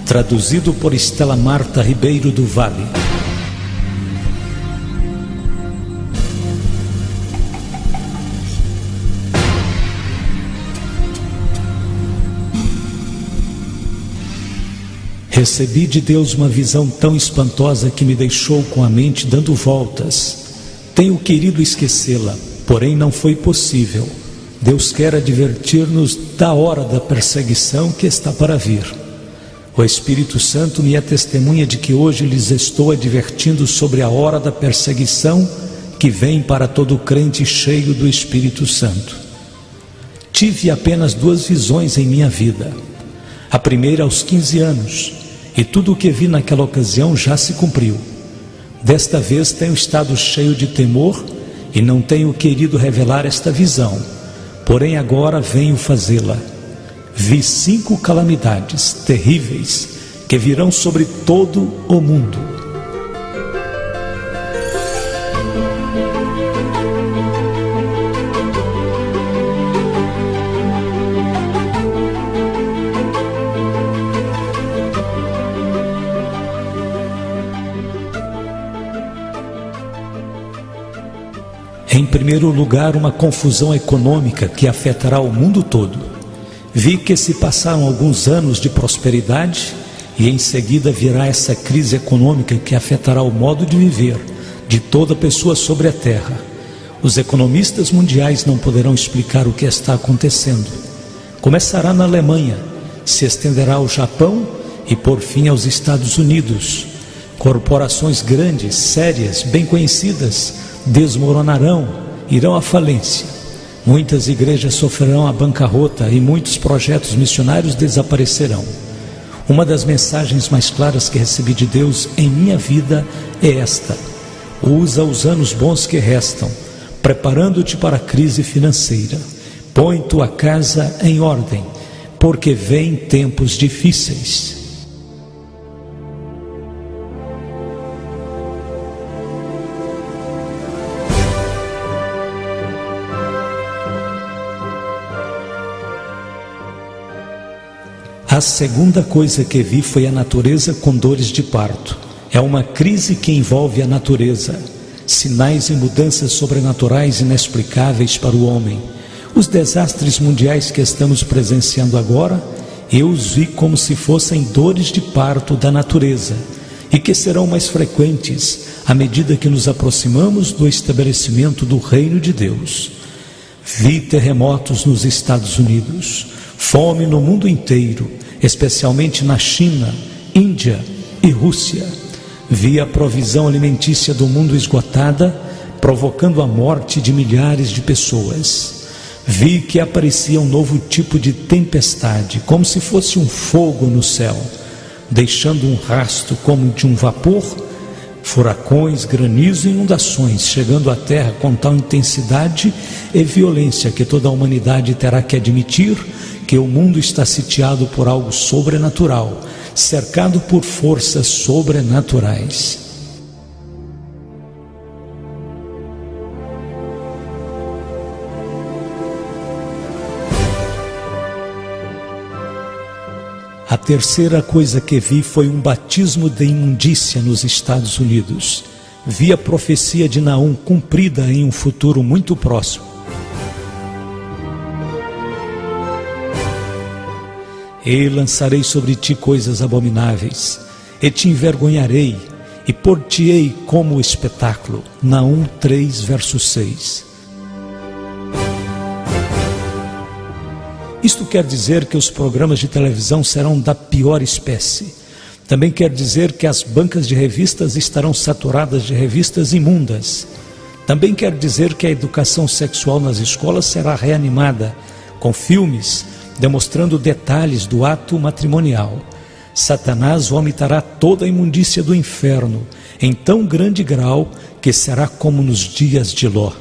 traduzido por Estela Marta Ribeiro do Vale. Recebi de Deus uma visão tão espantosa que me deixou com a mente dando voltas. Tenho querido esquecê-la, porém não foi possível. Deus quer advertir-nos da hora da perseguição que está para vir. O Espírito Santo me é testemunha de que hoje lhes estou advertindo sobre a hora da perseguição que vem para todo crente cheio do Espírito Santo. Tive apenas 2 visões em minha vida. A primeira aos 15 anos, e tudo o que vi naquela ocasião já se cumpriu. Desta vez tenho estado cheio de temor e não tenho querido revelar esta visão, porém agora venho fazê-la. Vi 5 calamidades terríveis que virão sobre todo o mundo. Em primeiro lugar, uma confusão econômica que afetará o mundo todo. Vi que se passaram alguns anos de prosperidade e em seguida virá essa crise econômica que afetará o modo de viver de toda pessoa sobre a terra. Os economistas mundiais não poderão explicar o que está acontecendo. Começará na Alemanha, se estenderá ao Japão e por fim aos Estados Unidos. Corporações grandes, sérias, bem conhecidas, desmoronarão, irão à falência. Muitas igrejas sofrerão a bancarrota e muitos projetos missionários desaparecerão. Uma das mensagens mais claras que recebi de Deus em minha vida é esta: usa os anos bons que restam, preparando-te para a crise financeira. Põe tua casa em ordem, porque vêm tempos difíceis. A segunda coisa que vi foi a natureza com dores de parto. É uma crise que envolve a natureza. Sinais e mudanças sobrenaturais inexplicáveis para o homem. Os desastres mundiais que estamos presenciando agora, eu os vi como se fossem dores de parto da natureza, e que serão mais frequentes à medida que nos aproximamos do estabelecimento do reino de Deus. Vi terremotos nos Estados Unidos, fome no mundo inteiro, especialmente na China, Índia e Rússia. Vi a provisão alimentícia do mundo esgotada, provocando a morte de milhares de pessoas. Vi que aparecia um novo tipo de tempestade, como se fosse um fogo no céu, deixando um rastro como de um vapor, furacões, granizo e inundações, chegando à terra com tal intensidade e violência que toda a humanidade terá que admitir que o mundo está sitiado por algo sobrenatural, cercado por forças sobrenaturais. A terceira coisa que vi foi um batismo de imundícia nos Estados Unidos. Vi a profecia de Naum cumprida em um futuro muito próximo. E lançarei sobre ti coisas abomináveis, e te envergonharei, e pôr-te-ei como espetáculo. Naum 3, verso 6. Isto quer dizer que os programas de televisão serão da pior espécie. Também quer dizer que as bancas de revistas estarão saturadas de revistas imundas. Também quer dizer que a educação sexual nas escolas será reanimada, com filmes demonstrando detalhes do ato matrimonial. Satanás vomitará toda a imundícia do inferno, em tão grande grau que será como nos dias de Ló.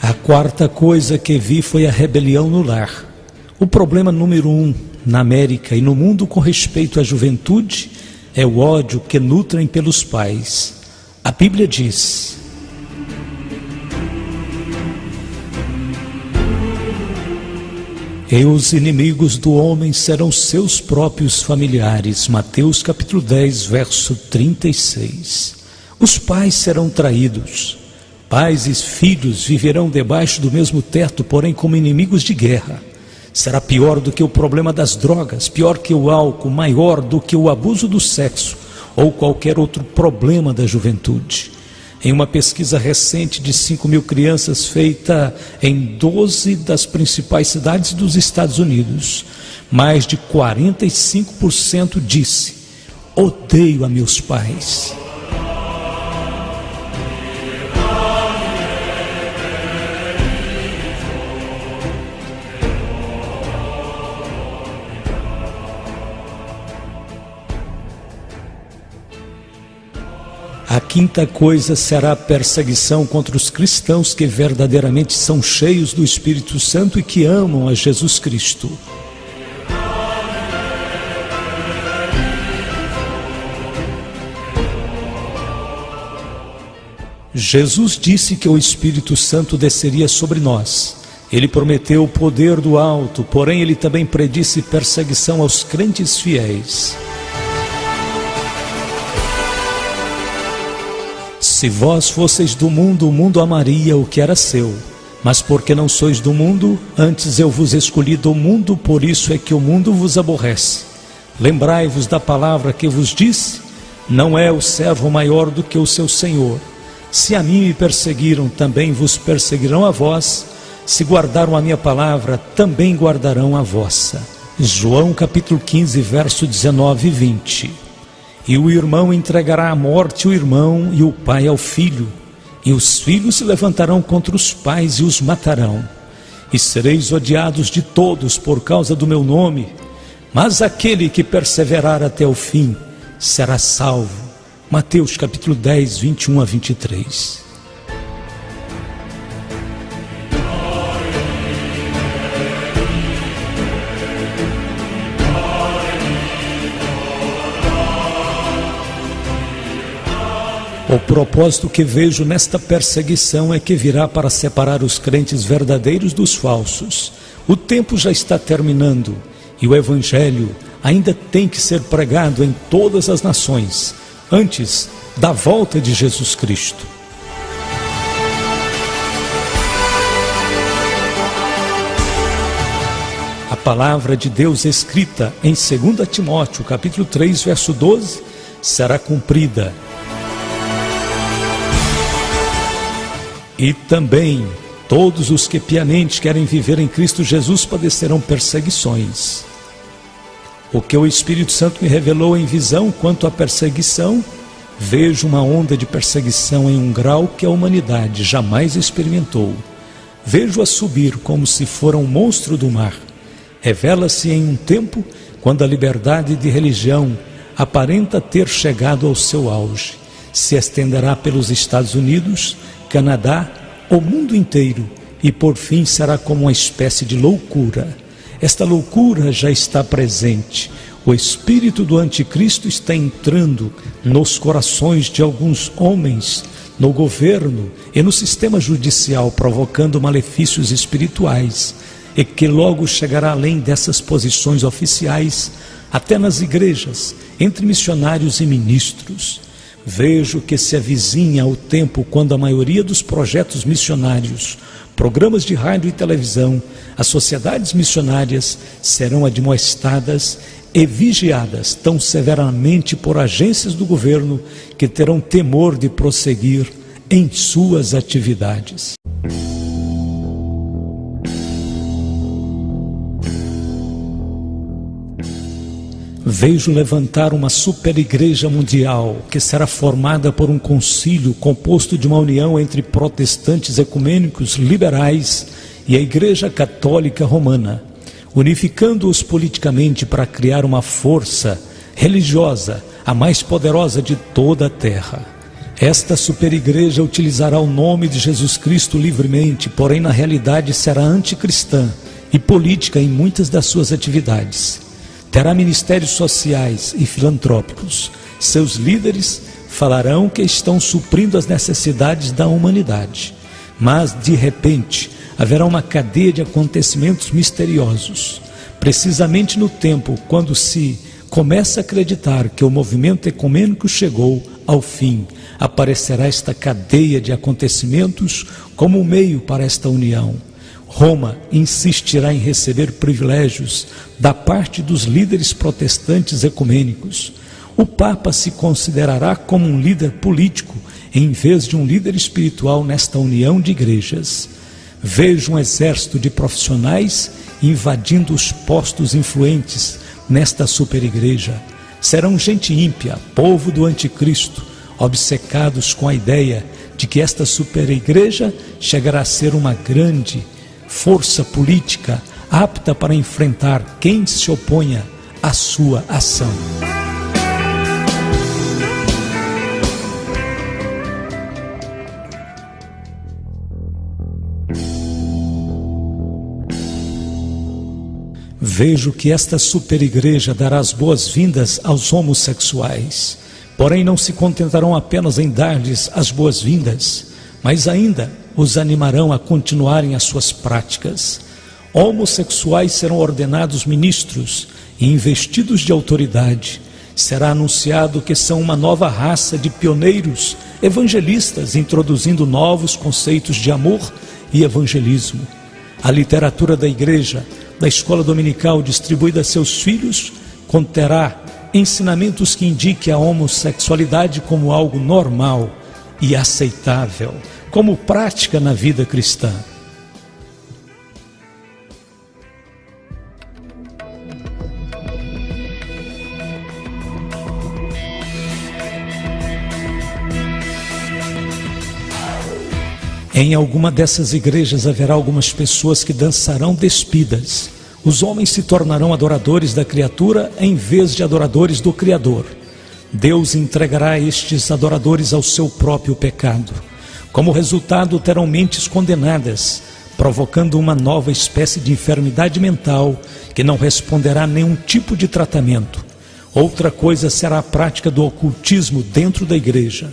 A quarta coisa que vi foi a rebelião no lar. O problema número 1 na América e no mundo com respeito à juventude é o ódio que nutrem pelos pais. A Bíblia diz: e os inimigos do homem serão seus próprios familiares. Mateus capítulo 10, verso 36. Os pais serão traídos. Pais e filhos viverão debaixo do mesmo teto, porém como inimigos de guerra. Será pior do que o problema das drogas, pior que o álcool, maior do que o abuso do sexo ou qualquer outro problema da juventude. Em uma pesquisa recente de 5.000 crianças feita em 12 das principais cidades dos Estados Unidos, mais de 45% disse: odeio a meus pais. A quinta coisa será a perseguição contra os cristãos que verdadeiramente são cheios do Espírito Santo e que amam a Jesus Cristo. Jesus disse que o Espírito Santo desceria sobre nós. Ele prometeu o poder do alto, porém ele também predisse perseguição aos crentes fiéis. Se vós fosseis do mundo, o mundo amaria o que era seu. Mas porque não sois do mundo, antes eu vos escolhi do mundo, por isso é que o mundo vos aborrece. Lembrai-vos da palavra que vos disse: não é o servo maior do que o seu senhor. Se a mim me perseguiram, também vos perseguirão a vós. Se guardaram a minha palavra, também guardarão a vossa. João capítulo 15, verso 19 e 20. E o irmão entregará à morte o irmão, e o pai ao filho, e os filhos se levantarão contra os pais e os matarão. E sereis odiados de todos por causa do meu nome, mas aquele que perseverar até o fim será salvo. Mateus capítulo 10, 21 a 23. O propósito que vejo nesta perseguição é que virá para separar os crentes verdadeiros dos falsos. O tempo já está terminando e o Evangelho ainda tem que ser pregado em todas as nações, antes da volta de Jesus Cristo. A palavra de Deus escrita em 2 Timóteo, capítulo 3, verso 12, será cumprida. E também todos os que piamente querem viver em Cristo Jesus padecerão perseguições. O que o Espírito Santo me revelou em visão quanto à perseguição, vejo uma onda de perseguição em um grau que a humanidade jamais experimentou. Vejo-a subir como se fora um monstro do mar. Revela-se em um tempo quando a liberdade de religião aparenta ter chegado ao seu auge. Se estenderá pelos Estados Unidos, Canadá, o mundo inteiro, e por fim será como uma espécie de loucura. Esta loucura já está presente. O espírito do anticristo está entrando nos corações de alguns homens, no governo e no sistema judicial, provocando malefícios espirituais, e que logo chegará além dessas posições oficiais, até nas igrejas, entre missionários e ministros. Vejo que se avizinha o tempo quando a maioria dos projetos missionários, programas de rádio e televisão, as sociedades missionárias serão admoestadas e vigiadas tão severamente por agências do governo que terão temor de prosseguir em suas atividades. Vejo levantar uma superigreja mundial que será formada por um concílio composto de uma união entre protestantes ecumênicos liberais e a Igreja Católica Romana, unificando-os politicamente para criar uma força religiosa, a mais poderosa de toda a terra. Esta superigreja utilizará o nome de Jesus Cristo livremente, porém na realidade será anticristã e política em muitas das suas atividades. terá ministérios sociais e filantrópicos. Seus líderes falarão que estão suprindo as necessidades da humanidade. Mas, de repente, haverá uma cadeia de acontecimentos misteriosos. Precisamente no tempo quando se começa a acreditar que o movimento ecumênico chegou ao fim, aparecerá esta cadeia de acontecimentos como um meio para esta união. Roma insistirá em receber privilégios da parte dos líderes protestantes ecumênicos. O Papa se considerará como um líder político em vez de um líder espiritual nesta união de igrejas. Vejo um exército de profissionais invadindo os postos influentes nesta superigreja. Serão gente ímpia, povo do anticristo, obcecados com a ideia de que esta superigreja chegará a ser uma grande força política apta para enfrentar quem se oponha à sua ação. Vejo que esta superigreja dará as boas-vindas aos homossexuais, porém não se contentarão apenas em dar-lhes as boas-vindas, mas ainda os animarão a continuarem as suas práticas. Homossexuais serão ordenados ministros e investidos de autoridade. Será anunciado que são uma nova raça de pioneiros evangelistas, introduzindo novos conceitos de amor e evangelismo. A literatura da igreja, da escola dominical distribuída a seus filhos, conterá ensinamentos que indiquem a homossexualidade como algo normal e aceitável, como prática na vida cristã. Em alguma dessas igrejas haverá algumas pessoas que dançarão despidas. Os homens se tornarão adoradores da criatura em vez de adoradores do Criador. Deus entregará estes adoradores ao seu próprio pecado. Como resultado, terão mentes condenadas, provocando uma nova espécie de enfermidade mental que não responderá a nenhum tipo de tratamento. Outra coisa será a prática do ocultismo dentro da igreja.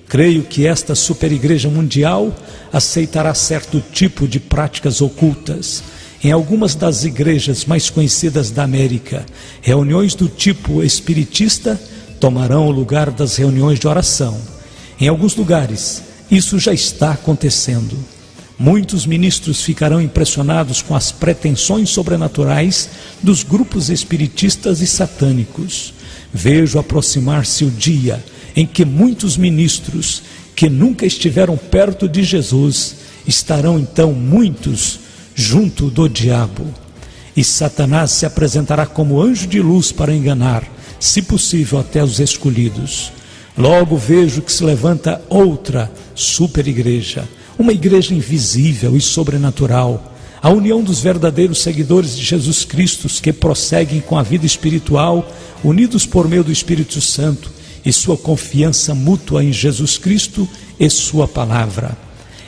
Creio que esta superigreja mundial aceitará certo tipo de práticas ocultas. Em algumas das igrejas mais conhecidas da América, reuniões do tipo espiritista tomarão o lugar das reuniões de oração. Em alguns lugares, isso já está acontecendo. Muitos ministros ficarão impressionados com as pretensões sobrenaturais dos grupos espiritistas e satânicos. Vejo aproximar-se o dia em que muitos ministros que nunca estiveram perto de Jesus estarão então muitos junto do diabo. E Satanás se apresentará como anjo de luz para enganar, se possível, até os escolhidos. Logo vejo que se levanta outra superigreja, uma igreja invisível e sobrenatural, a união dos verdadeiros seguidores de Jesus Cristo que prosseguem com a vida espiritual, unidos por meio do Espírito Santo e sua confiança mútua em Jesus Cristo e sua palavra.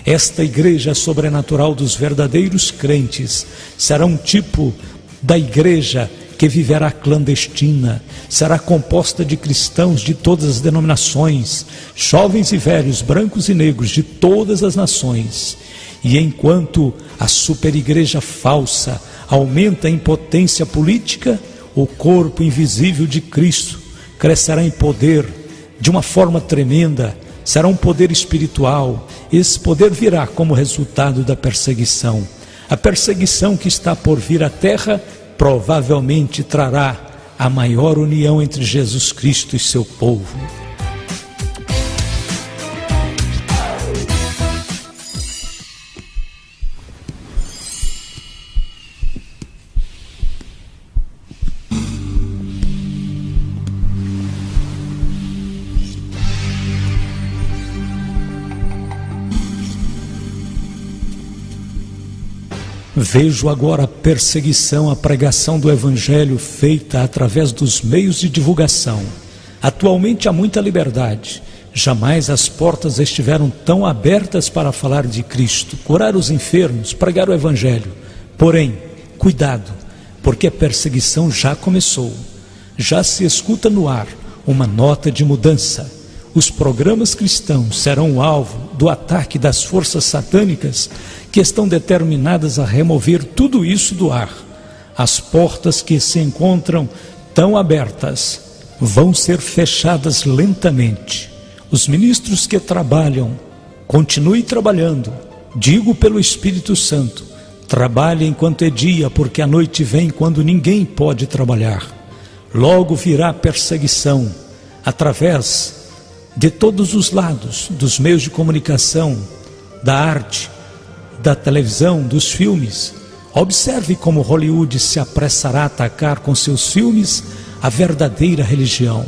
Esta igreja sobrenatural dos verdadeiros crentes será um tipo da igreja que viverá clandestina, será composta de cristãos de todas as denominações, jovens e velhos, brancos e negros de todas as nações. E enquanto a superigreja falsa aumenta em potência política, o corpo invisível de Cristo crescerá em poder de uma forma tremenda, será um poder espiritual. Esse poder virá como resultado da perseguição. A perseguição que está por vir à terra provavelmente trará a maior união entre Jesus Cristo e seu povo. Vejo agora a perseguição à pregação do Evangelho feita através dos meios de divulgação. Atualmente há muita liberdade. Jamais as portas estiveram tão abertas para falar de Cristo, curar os enfermos, pregar o Evangelho. Porém, cuidado, porque a perseguição já começou. Já se escuta no ar uma nota de mudança. Os programas cristãos serão o alvo do ataque das forças satânicas que estão determinadas a remover tudo isso do ar. As portas que se encontram tão abertas vão ser fechadas lentamente. Os ministros que trabalham, continue trabalhando. Digo pelo Espírito Santo, trabalhe enquanto é dia, porque a noite vem quando ninguém pode trabalhar. Logo virá perseguição, através de todos os lados, dos meios de comunicação, da arte, da televisão, dos filmes. Observe como Hollywood se apressará a atacar com seus filmes a verdadeira religião.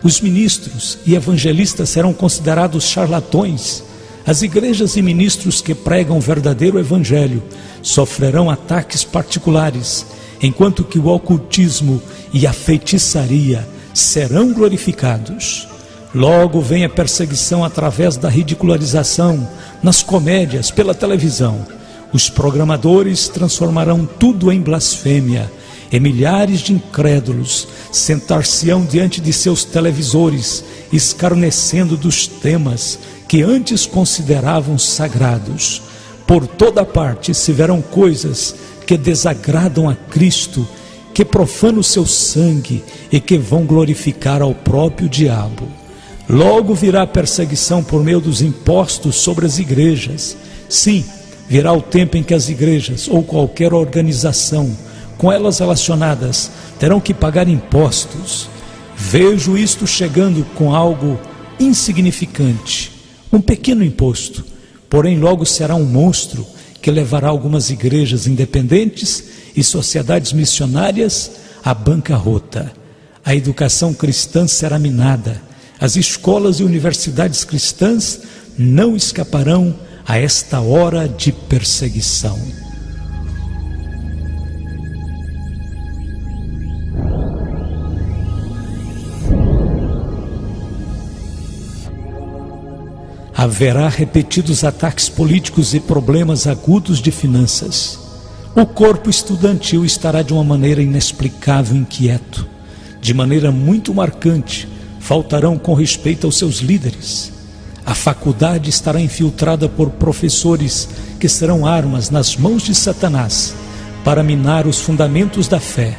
Os ministros e evangelistas serão considerados charlatões. As igrejas e ministros que pregam o verdadeiro evangelho sofrerão ataques particulares, enquanto que o ocultismo e a feitiçaria serão glorificados. Logo vem a perseguição através da ridicularização, nas comédias, pela televisão. Os programadores transformarão tudo em blasfêmia, e milhares de incrédulos sentar-se-ão diante de seus televisores, escarnecendo dos temas que antes consideravam sagrados. Por toda parte se verão coisas que desagradam a Cristo, que profanam o seu sangue e que vão glorificar ao próprio diabo. Logo virá a perseguição por meio dos impostos sobre as igrejas. Sim, virá o tempo em que as igrejas ou qualquer organização com elas relacionadas terão que pagar impostos. Vejo isto chegando com algo insignificante, um pequeno imposto, porém logo será um monstro que levará algumas igrejas independentes e sociedades missionárias à bancarrota. A educação cristã será minada. As escolas e universidades cristãs não escaparão a esta hora de perseguição. Haverá repetidos ataques políticos e problemas agudos de finanças. O corpo estudantil estará de uma maneira inexplicável inquieto. De maneira muito marcante, faltarão com respeito aos seus líderes. A faculdade estará infiltrada por professores que serão armas nas mãos de Satanás para minar os fundamentos da fé.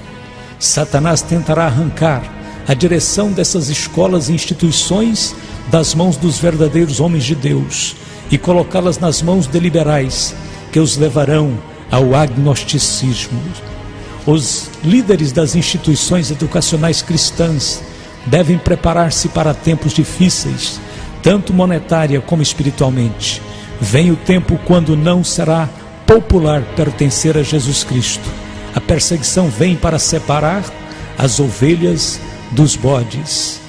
Satanás tentará arrancar a direção dessas escolas e instituições das mãos dos verdadeiros homens de Deus e colocá-las nas mãos de liberais que os levarão ao agnosticismo. Os líderes das instituições educacionais cristãs devem preparar-se para tempos difíceis, tanto monetária como espiritualmente. Vem o tempo quando não será popular pertencer a Jesus Cristo. A perseguição vem para separar as ovelhas dos bodes.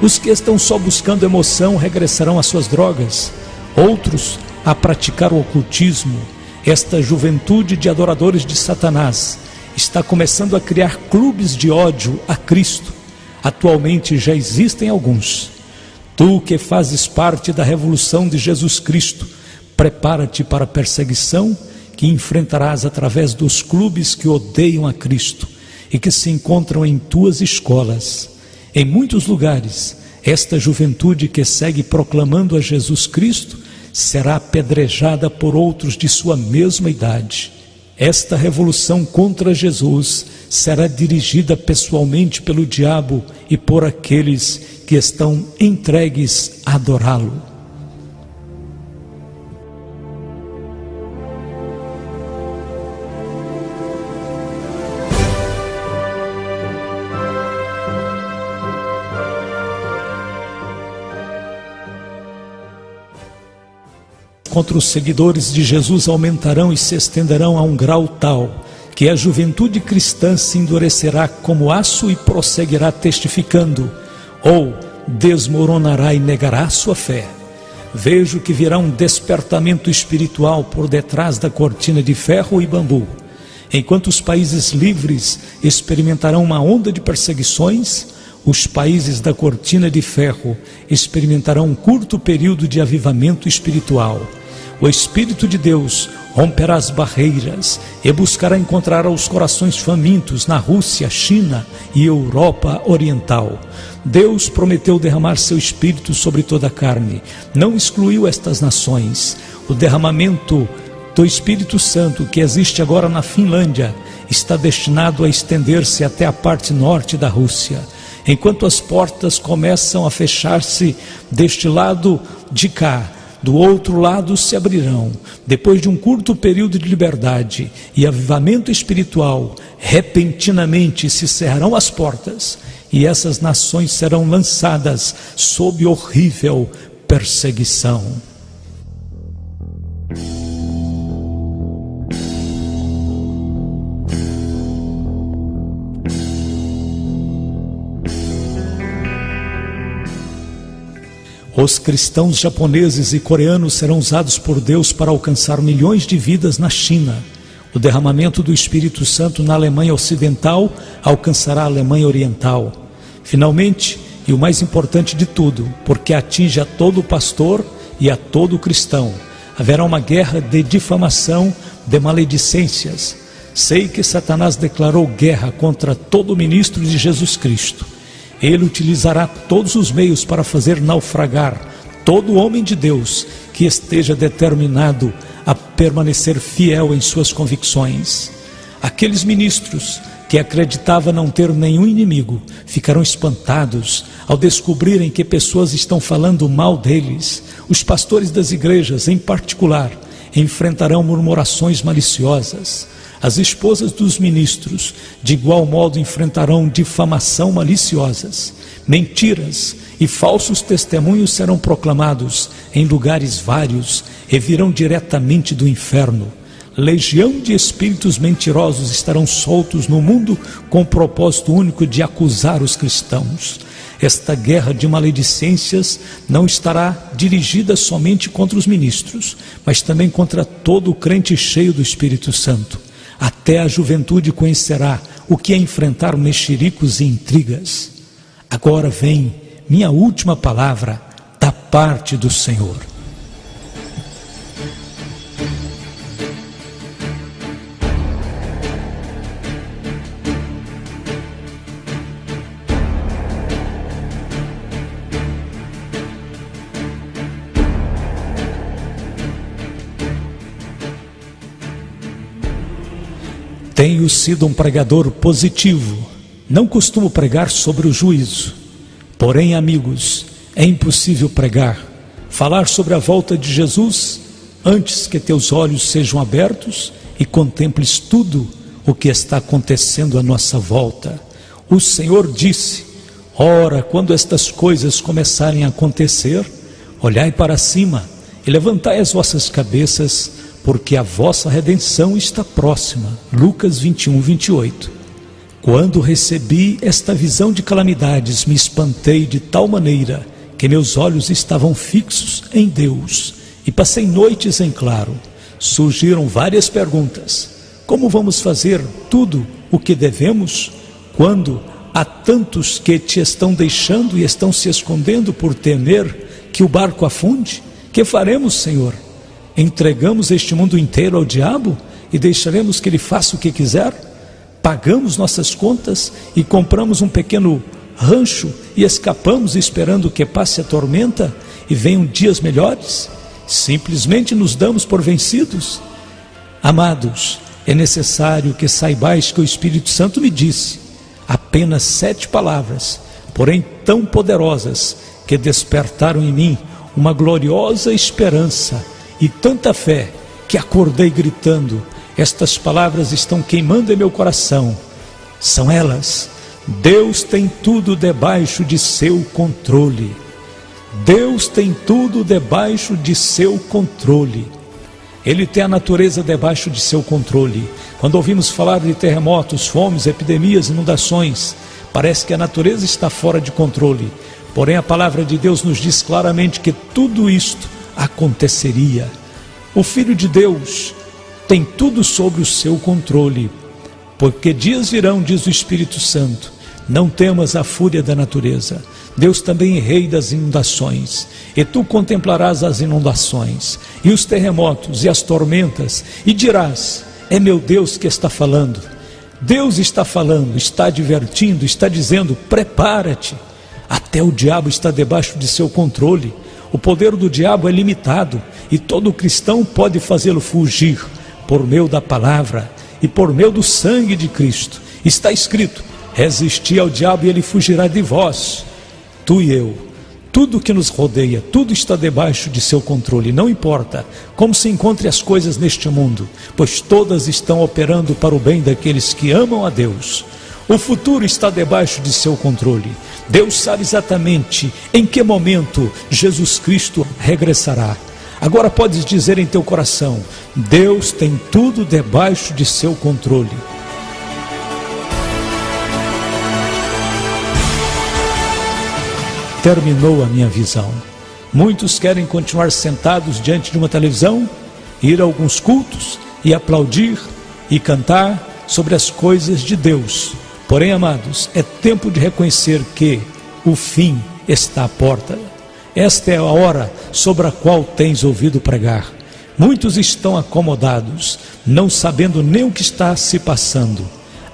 Os que estão só buscando emoção regressarão às suas drogas, outros a praticar o ocultismo. Esta juventude de adoradores de Satanás está começando a criar clubes de ódio a Cristo. Atualmente já existem alguns. Tu que fazes parte da revolução de Jesus Cristo, prepara-te para a perseguição que enfrentarás através dos clubes que odeiam a Cristo e que se encontram em tuas escolas. Em muitos lugares, esta juventude que segue proclamando a Jesus Cristo será apedrejada por outros de sua mesma idade. Esta revolução contra Jesus será dirigida pessoalmente pelo diabo e por aqueles que estão entregues a adorá-lo. Contra os seguidores de Jesus aumentarão e se estenderão a um grau tal que a juventude cristã se endurecerá como aço e prosseguirá testificando, ou desmoronará e negará sua fé. Vejo que virá um despertamento espiritual por detrás da cortina de ferro e bambu. Enquanto os países livres experimentarão uma onda de perseguições, os países da cortina de ferro experimentarão um curto período de avivamento espiritual. O Espírito de Deus romperá as barreiras e buscará encontrar os corações famintos na Rússia, China e Europa Oriental. Deus prometeu derramar seu Espírito sobre toda a carne, não excluiu estas nações. O derramamento do Espírito Santo que existe agora na Finlândia está destinado a estender-se até a parte norte da Rússia. Enquanto as portas começam a fechar-se deste lado de cá, do outro lado se abrirão. Depois de um curto período de liberdade e avivamento espiritual, repentinamente se cerrarão as portas e essas nações serão lançadas sob horrível perseguição. Os cristãos japoneses e coreanos serão usados por Deus para alcançar milhões de vidas na China. O derramamento do Espírito Santo na Alemanha Ocidental alcançará a Alemanha Oriental. Finalmente, e o mais importante de tudo, porque atinge a todo pastor e a todo cristão, haverá uma guerra de difamação, de maledicências. Sei que Satanás declarou guerra contra todo ministro de Jesus Cristo. Ele utilizará todos os meios para fazer naufragar todo homem de Deus que esteja determinado a permanecer fiel em suas convicções. Aqueles ministros que acreditavam não ter nenhum inimigo ficarão espantados ao descobrirem que pessoas estão falando mal deles. Os pastores das igrejas, em particular, enfrentarão murmurações maliciosas. As esposas dos ministros, de igual modo, enfrentarão difamação maliciosas. Mentiras e falsos testemunhos serão proclamados em lugares vários e virão diretamente do inferno. Legião de espíritos mentirosos estarão soltos no mundo com o propósito único de acusar os cristãos. Esta guerra de maledicências não estará dirigida somente contra os ministros, mas também contra todo o crente cheio do Espírito Santo. Até a juventude conhecerá o que é enfrentar mexericos e intrigas. Agora vem minha última palavra da parte do Senhor. Tenho sido um pregador positivo, não costumo pregar sobre o juízo. Porém, amigos, é impossível pregar, falar sobre a volta de Jesus antes que teus olhos sejam abertos e contemples tudo o que está acontecendo à nossa volta. O Senhor disse: ora, quando estas coisas começarem a acontecer, olhai para cima e levantai as vossas cabeças, porque a vossa redenção está próxima. Lucas 21, 28. Quando recebi esta visão de calamidades, me espantei de tal maneira que meus olhos estavam fixos em Deus e passei noites em claro. Surgiram várias perguntas. Como vamos fazer tudo o que devemos quando há tantos que te estão deixando e estão se escondendo por temer que o barco afunde? Que faremos, Senhor? Entregamos este mundo inteiro ao diabo e deixaremos que ele faça o que quiser? Pagamos nossas contas e compramos um pequeno rancho e escapamos esperando que passe a tormenta e venham dias melhores? Simplesmente nos damos por vencidos? Amados, é necessário que saibais que o Espírito Santo me disse apenas 7 palavras, porém tão poderosas que despertaram em mim uma gloriosa esperança e tanta fé que acordei gritando. Estas palavras estão queimando em meu coração. São elas: Deus tem tudo debaixo de seu controle. Deus tem tudo debaixo de seu controle. Ele tem a natureza debaixo de seu controle. Quando ouvimos falar de terremotos, fomes, epidemias, inundações, parece que a natureza está fora de controle. Porém, a palavra de Deus nos diz claramente que tudo isto aconteceria. O Filho de Deus tem tudo sob o seu controle, porque dias virão, diz o Espírito Santo, não temas a fúria da natureza. Deus também é rei das inundações, e tu contemplarás as inundações, e os terremotos, e as tormentas, e dirás, é meu Deus que está falando. Deus está falando, está advertindo, está dizendo, prepara-te. Até o diabo está debaixo de seu controle. O poder do diabo é limitado, e todo cristão pode fazê-lo fugir, por meio da palavra, e por meio do sangue de Cristo. Está escrito, resisti ao diabo e ele fugirá de vós. Tu e eu, tudo que nos rodeia, tudo está debaixo de seu controle. Não importa como se encontrem as coisas neste mundo, pois todas estão operando para o bem daqueles que amam a Deus. O futuro está debaixo de seu controle. Deus sabe exatamente em que momento Jesus Cristo regressará. Agora podes dizer em teu coração, Deus tem tudo debaixo de seu controle. Terminou a minha visão. Muitos querem continuar sentados diante de uma televisão, ir a alguns cultos e aplaudir e cantar sobre as coisas de Deus. Porém, amados, é tempo de reconhecer que o fim está à porta. Esta é a hora sobre a qual tens ouvido pregar. Muitos estão acomodados, não sabendo nem o que está se passando.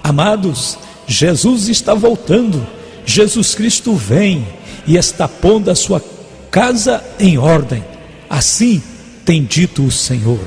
Amados, Jesus está voltando. Jesus Cristo vem e está pondo a sua casa em ordem. Assim tem dito o Senhor.